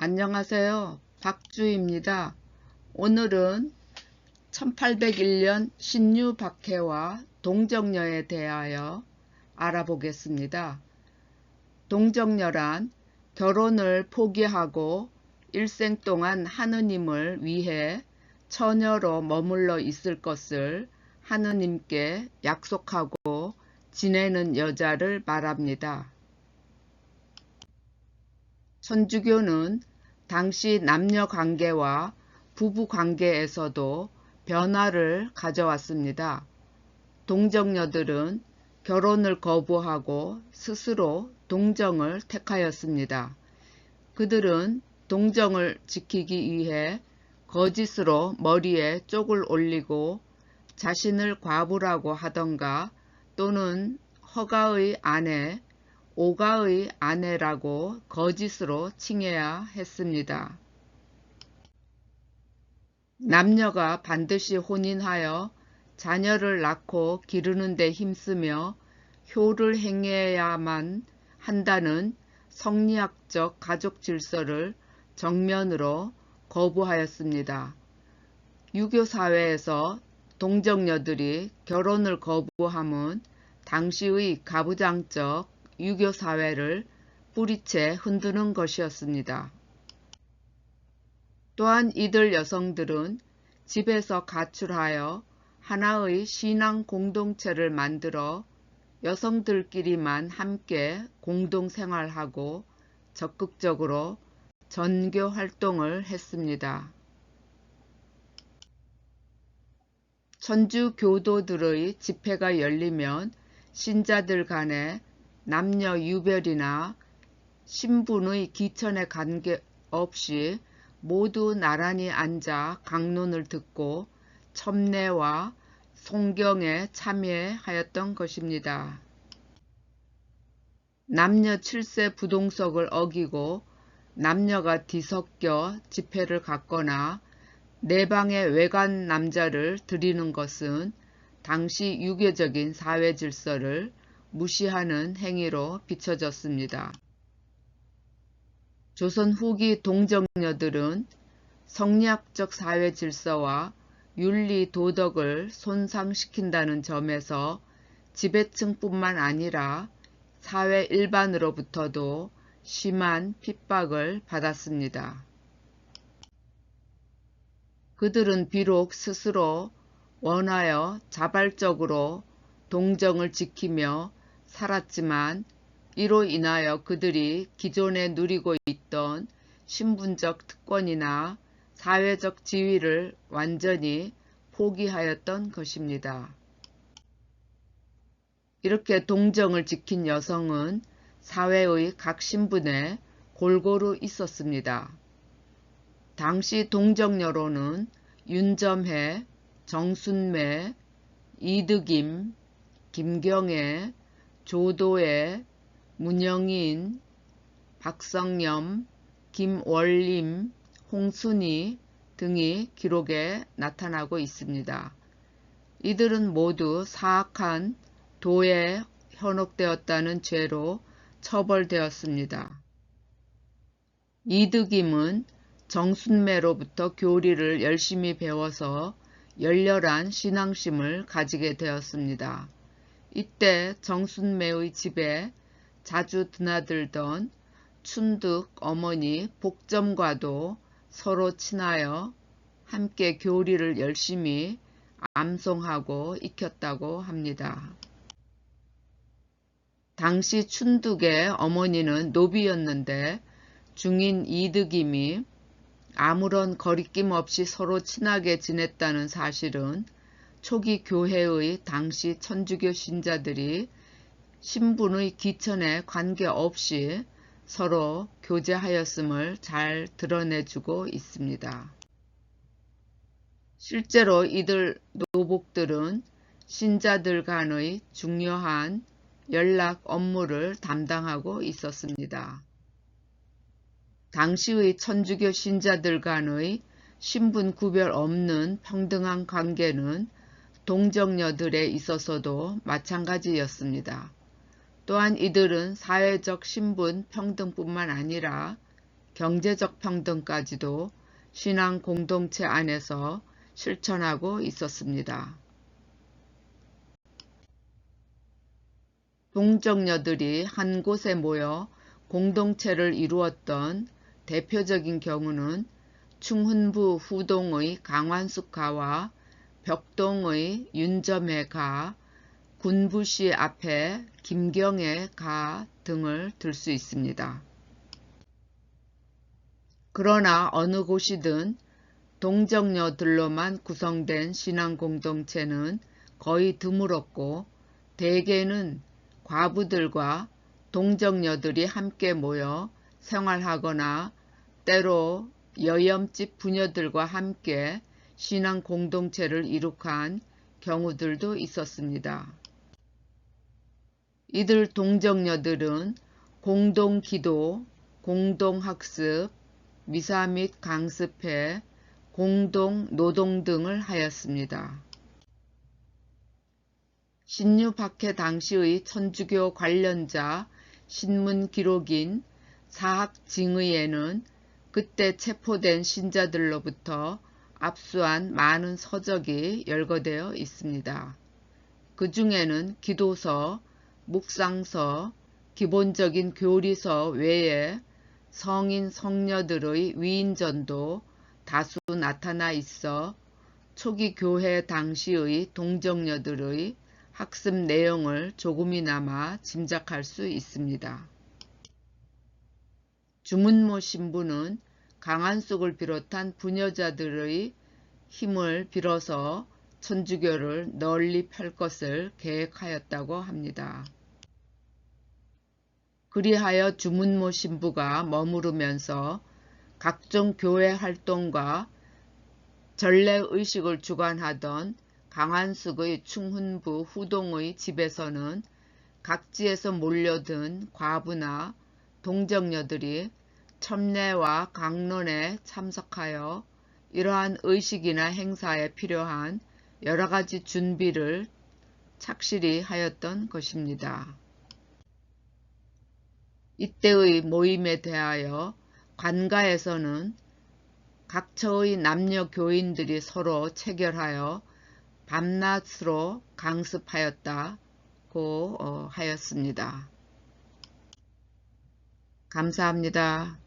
안녕하세요. 박주입니다. 오늘은 1801년 신유 박해와 동정녀에 대하여 알아보겠습니다. 동정녀란 결혼을 포기하고 일생 동안 하느님을 위해 처녀로 머물러 있을 것을 하느님께 약속하고 지내는 여자를 말합니다. 천주교는 당시 남녀관계와 부부관계에서도 변화를 가져왔습니다. 동정녀들은 결혼을 거부하고 스스로 동정을 택하였습니다. 그들은 동정을 지키기 위해 거짓으로 머리에 쪽을 올리고 자신을 과부라고 하던가 또는 허가의 아내, 오가의 아내라고 거짓으로 칭해야 했습니다. 남녀가 반드시 혼인하여 자녀를 낳고 기르는 데 힘쓰며 효를 행해야만 한다는 성리학적 가족 질서를 정면으로 거부하였습니다. 유교 사회에서 동정녀들이 결혼을 거부함은 당시의 가부장적 유교 사회를 뿌리채 흔드는 것이었습니다. 또한 이들 여성들은 집에서 가출하여 하나의 신앙 공동체를 만들어 여성들끼리만 함께 공동생활하고 적극적으로 전교 활동을 했습니다. 천주 교도들의 집회가 열리면 신자들 간에 남녀 유별이나 신분의 기천에 관계없이 모두 나란히 앉아 강론을 듣고 첨례와 송경에 참여하였던 것입니다. 남녀 7세 부동석을 어기고 남녀가 뒤섞여 집회를 갖거나 내방의 외간 남자를 들이는 것은 당시 유교적인 사회 질서를 무시하는 행위로 비춰졌습니다. 조선 후기 동정녀들은 성리학적 사회 질서와 윤리 도덕을 손상시킨다는 점에서 지배층뿐만 아니라 사회 일반으로부터도 심한 핍박을 받았습니다. 그들은 비록 스스로 원하여 자발적으로 동정을 지키며 살았지만 이로 인하여 그들이 기존에 누리고 있던 신분적 특권이나 사회적 지위를 완전히 포기하였던 것입니다. 이렇게 동정을 지킨 여성은 사회의 각 신분에 골고루 있었습니다. 당시 동정녀로는 윤점혜, 정순매, 이득임, 김경애, 조도애, 문영인, 박성염, 김월림, 홍순희 등이 기록에 나타나고 있습니다. 이들은 모두 사악한 도에 현혹되었다는 죄로 처벌되었습니다. 이득임은 정순매로부터 교리를 열심히 배워서 열렬한 신앙심을 가지게 되었습니다. 이때 정순매의 집에 자주 드나들던 춘득 어머니 복점과도 서로 친하여 함께 교리를 열심히 암송하고 익혔다고 합니다. 당시 춘득의 어머니는 노비였는데 중인 이득임이 아무런 거리낌 없이 서로 친하게 지냈다는 사실은 초기 교회의 당시 천주교 신자들이 신분의 기천에 관계없이 서로 교제하였음을 잘 드러내주고 있습니다. 실제로 이들 노복들은 신자들 간의 중요한 연락 업무를 담당하고 있었습니다. 당시의 천주교 신자들 간의 신분 구별 없는 평등한 관계는 동정녀들에 있어서도 마찬가지였습니다. 또한 이들은 사회적 신분 평등뿐만 아니라 경제적 평등까지도 신앙 공동체 안에서 실천하고 있었습니다. 동정녀들이 한 곳에 모여 공동체를 이루었던 대표적인 경우는 충훈부 후동의 강완숙가와 벽동의 윤점회가, 군부시 앞에 김경애가 등을 들 수 있습니다. 그러나 어느 곳이든 동정녀들로만 구성된 신앙 공동체는 거의 드물었고, 대개는 과부들과 동정녀들이 함께 모여 생활하거나 때로 여염집 부녀들과 함께 신앙 공동체를 이룩한 경우들도 있었습니다. 이들 동정녀들은 공동기도, 공동학습, 미사 및 강습회, 공동노동 등을 하였습니다. 신유박해 당시의 천주교 관련자 신문 기록인 사학징의에는 그때 체포된 신자들로부터 압수한 많은 서적이 열거되어 있습니다. 그 중에는 기도서, 묵상서, 기본적인 교리서 외에 성인 성녀들의 위인전도 다수 나타나 있어 초기 교회 당시의 동정녀들의 학습 내용을 조금이나마 짐작할 수 있습니다. 주문모 신부는 강한숙을 비롯한 부녀자들의 힘을 빌어서 천주교를 널리 펼 것을 계획하였다고 합니다. 그리하여 주문모 신부가 머무르면서 각종 교회 활동과 전례의식을 주관하던 강한숙의 충훈부 후동의 집에서는 각지에서 몰려든 과부나 동정녀들이 첨례와 강론에 참석하여 이러한 의식이나 행사에 필요한 여러가지 준비를 착실히 하였던 것입니다. 이때의 모임에 대하여 관가에서는 각처의 남녀 교인들이 서로 체결하여 밤낮으로 강습하였다고 하였습니다. 감사합니다.